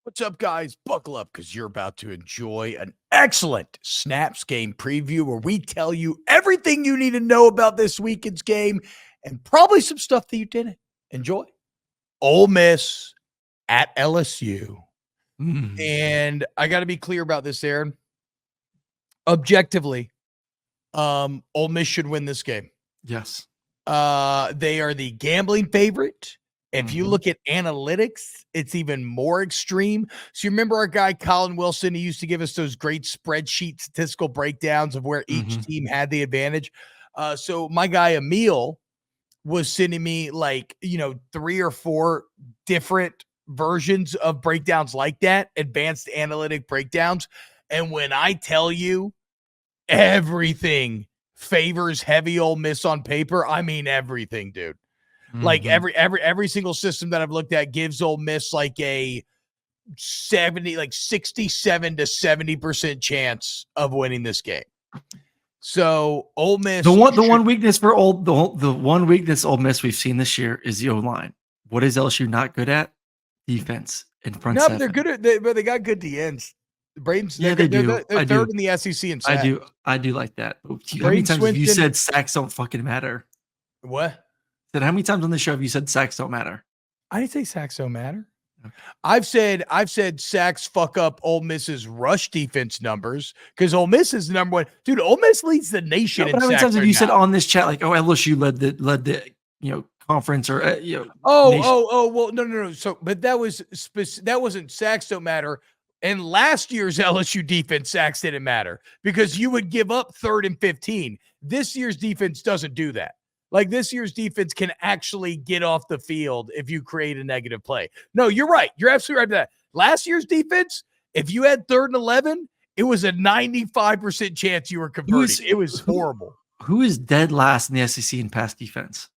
What's up, guys? Buckle up because you're about to enjoy an excellent Snaps game preview where we tell you everything you need to know about this weekend's game and probably some stuff that you didn't. Enjoy. Ole Miss at LSU. And I got to be clear about this, Aaron. Objectively, Ole Miss should win this game. Yes. They are the gambling favorite. If you look at analytics, it's even more extreme. So you remember our guy, Colin Wilson, he used to give us those great spreadsheet statistical breakdowns of where each team had the advantage. So my guy, Emil, was sending me 3 or 4 different versions of breakdowns like that, advanced analytic breakdowns. And when I tell you everything favors heavy Ole Miss on paper, I mean everything, dude. Like every single system that I've looked at gives Ole Miss like a 67 to 70% chance of winning this game. So Ole Miss, the one weakness for the one weakness Ole Miss we've seen this year is the O-line. What is LSU not good at? Defense in front. No, but they're good at. But they got good DNs. Braden's, yeah, they do. They're third in the SEC in sacks. I do like that. How many times have you said sacks don't fucking matter? What? Then how many times on the show have you said sacks don't matter? I didn't say sacks don't matter. Okay. I've said sacks fuck up Ole Miss's rush defense numbers because Ole Miss is the number one. Dude, Ole Miss leads the nation. No, but how many times have you said on this chat like, oh, LSU led the conference or well, no. So, but that wasn't sacks don't matter. And last year's LSU defense sacks didn't matter because you would give up 3rd and 15. This year's defense doesn't do that. Like this year's defense can actually get off the field if you create a negative play. No, you're right. You're absolutely right about that. Last year's defense, if you had 3rd and 11, it was a 95% chance you were converting. It was horrible. Who is dead last in the SEC in pass defense?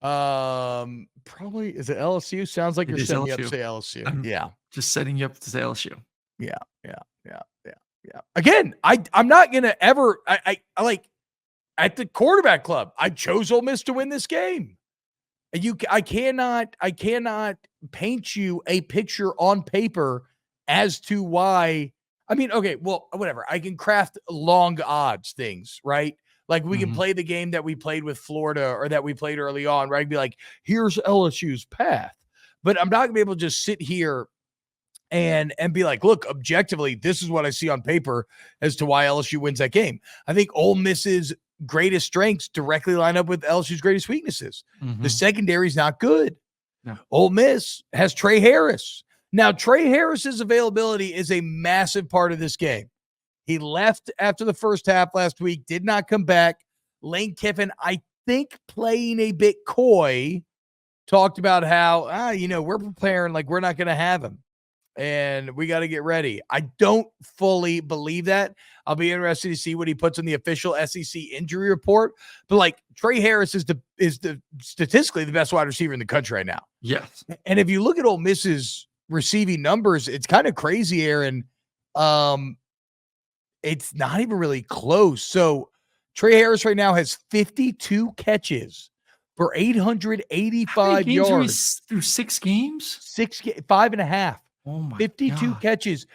Probably is it LSU? Sounds like you're setting me up to say LSU. Yeah. Just setting you up to say LSU. Yeah. Again, I'm not gonna ever I like at the quarterback club, I chose Ole Miss to win this game. I cannot paint you a picture on paper as to why. I mean, okay, well, whatever. I can craft long odds things, right? Like we can play the game that we played with Florida or that we played early on, right? Be like, here's LSU's path. But I'm not gonna be able to just sit here and be like, look, objectively, this is what I see on paper as to why LSU wins that game. I think Ole Miss's greatest strengths directly line up with LSU's greatest weaknesses. The secondary is not good. No. Ole Miss has Trey Harris. Now, Trey Harris's availability is a massive part of this game. He left after the first half last week, did not come back. Lane Kiffin, I think, playing a bit coy, talked about how, we're preparing like we're not going to have him. And we got to get ready. I don't fully believe that. I'll be interested to see what he puts in the official SEC injury report. But like Trey Harris is the statistically the best wide receiver in the country right now. Yes. And if you look at Ole Miss's receiving numbers, it's kind of crazy, Aaron. It's not even really close. So Trey Harris right now has 52 catches for 885 yards through 6 games. 5.5. Oh my 52 God. catches.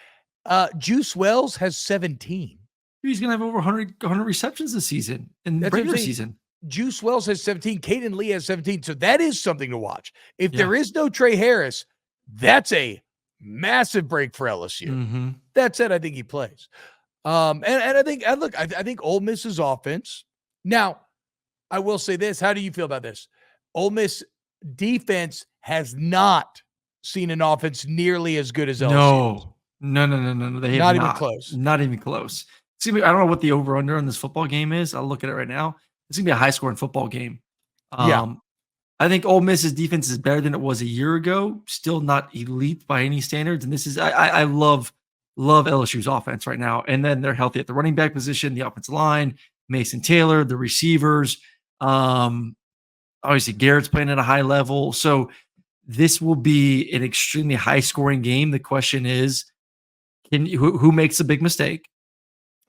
Juice Wells has 17. He's going to have over 100 receptions this season in the regular season. Juice Wells has 17. Caden Lee has 17. So that is something to watch. If there is no Trey Harris, that's a massive break for LSU. That said, I think he plays. And I think Ole Miss's offense. Now, I will say this. How do you feel about this? Ole Miss defense has not seen an offense nearly as good as LSU. No. They have not even close. Not even close. I don't know what the over-under on this football game is. I'll look at it right now. It's going to be a high-scoring football game. I think Ole Miss's defense is better than it was a year ago. Still not elite by any standards. And this is I love LSU's offense right now. And then they're healthy at the running back position, the offensive line, Mason Taylor, the receivers. Obviously, Garrett's playing at a high level. So this will be an extremely high-scoring game. The question is, who makes a big mistake?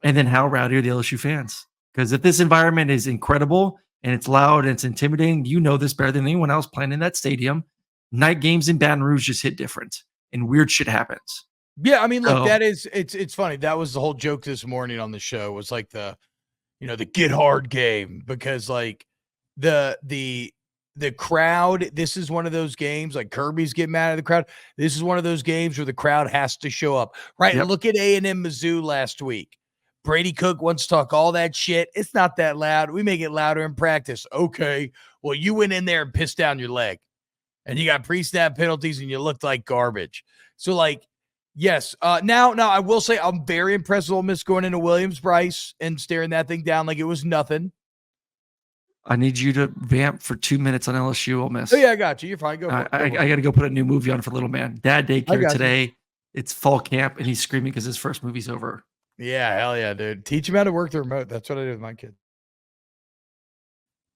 And then how rowdy are the LSU fans? Because if this environment is incredible and it's loud and it's intimidating, you know this better than anyone else playing in that stadium. Night games in Baton Rouge just hit different. and weird shit happens. Yeah, I mean, look, So, it's funny. That was the whole joke this morning on the show, was like the get hard game, because like the crowd, this is one of those games, like Kirby's getting mad at the crowd. This is one of those games where the crowd has to show up. Right. yep. Look at A&M Mizzou last week. Brady Cook wants to talk all that shit. It's not that loud. We make it louder in practice. Okay. Well, you went in there and pissed down your leg, and you got pre-snap penalties, and you looked like garbage. So like, yes. Now I will say I'm very impressed with Ole Miss going into Williams-Brice and staring that thing down like it was nothing. I need you to vamp for 2 minutes on LSU Ole Miss. Oh yeah, I got you. You're fine. Go for it. I got to go put a new movie on for little man. Dad daycare got you. today. It's fall camp, and he's screaming because his first movie's over. Yeah, hell yeah, dude. Teach him how to work the remote. That's what I do with my kid.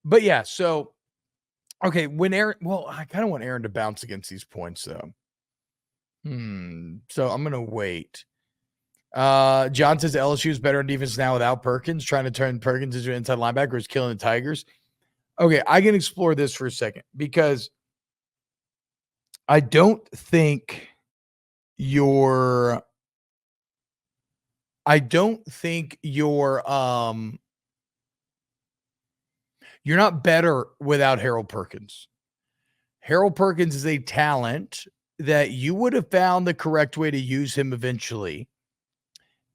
But yeah, so okay, when Aaron, well, I kind of want Aaron to bounce against these points though. So I'm gonna wait. John says LSU is better on defense now without Perkins, trying to turn Perkins into an inside linebacker is killing the Tigers. Okay, I can explore this for a second, because I don't think you're you're not better without Harold Perkins. Harold Perkins is a talent that you would have found the correct way to use him eventually,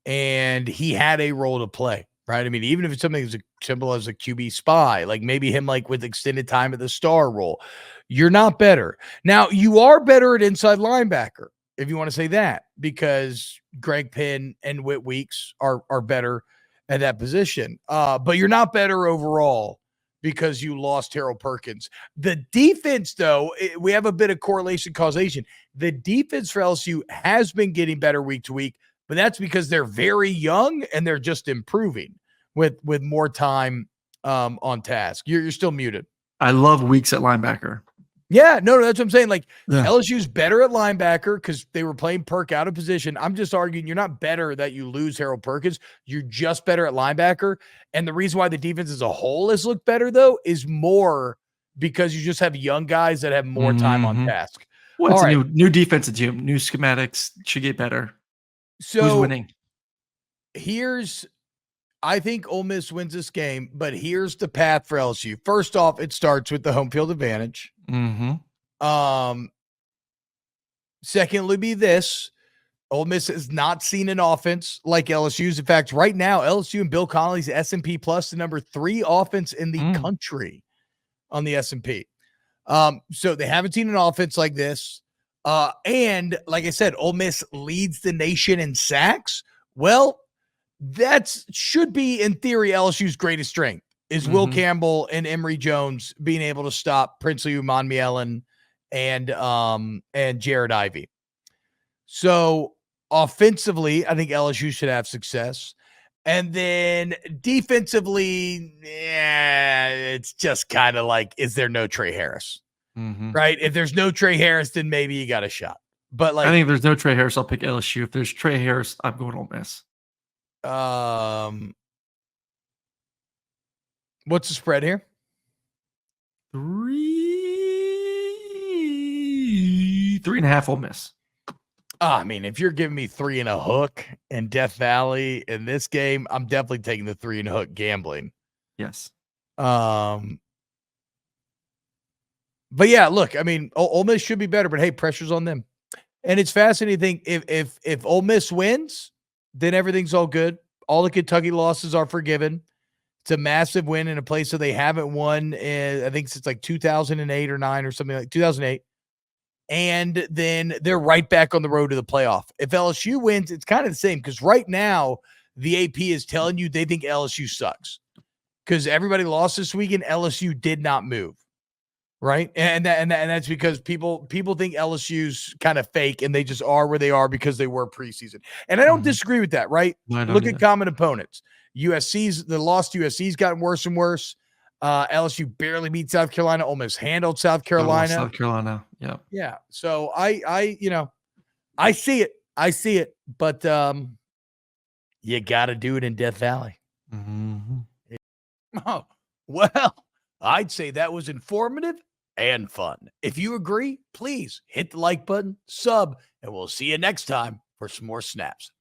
and he had a role to play, right? I mean, even if it's something as simple as a QB spy, like maybe him like with extended time at the star role, you're not better. Now, you are better at inside linebacker, if you want to say that, because Greg Penn and Whit Weeks are better at that position. But you're not better overall because you lost Harold Perkins. The defense, though, we have a bit of correlation causation. The defense for LSU has been getting better week to week, but that's because they're very young and they're just improving with more time on task. You're still muted. I love Weeks at linebacker. Yeah, no, that's what I'm saying. Like, LSU's better at linebacker because they were playing Perk out of position. I'm just arguing you're not better that you lose Harold Perkins. You're just better at linebacker. And the reason why the defense as a whole has looked better, though, is more because you just have young guys that have more time on task. Well, it's a new defensive team, new schematics, should get better. So who's winning? I think Ole Miss wins this game, but here's the path for LSU. First off, it starts with the home field advantage. Secondly, be this: Ole Miss has not seen an offense like LSU's. In fact, right now, LSU and Bill Connolly's S&P Plus, the number 3 offense in the country on the S&P. So they haven't seen an offense like this. And like I said, Ole Miss leads the nation in sacks. Well, that should be, in theory, LSU's greatest strength is Will Campbell and Emory Jones being able to stop Princely Umanmielen and Jared Ivey. So offensively, I think LSU should have success. And then defensively, it's just kind of like, is there no Trey Harris? Right? If there's no Trey Harris, then maybe you got a shot. But like, I think if there's no Trey Harris, I'll pick LSU. If there's Trey Harris, I'm going Ole Miss. What's the spread here? 3.5 Ole Miss. I mean, if you're giving me 3 and a hook in Death Valley in this game, I'm definitely taking the 3 and a hook gambling. Yes. But yeah, look, I mean, Ole Miss should be better, but hey, pressure's on them. And it's fascinating. If Ole Miss wins, then everything's all good. All the Kentucky losses are forgiven. It's a massive win in a place that they haven't won in, I think, since like 2008 or 9 or something, like 2008. And then they're right back on the road to the playoff. If LSU wins, it's kind of the same, because right now the AP is telling you they think LSU sucks because everybody lost this weekend. LSU did not move. Right. And that's because people think LSU's kind of fake and they just are where they are because they were preseason. And I don't disagree with that. Right. Look at common opponents. The lost USC's gotten worse and worse. LSU barely beat South Carolina, almost handled South Carolina. South Carolina. Yeah. Yeah. So I see it, but you got to do it in Death Valley. Oh, well, I'd say that was informative and fun. If you agree, please hit the like button, sub, and we'll see you next time for some more snaps.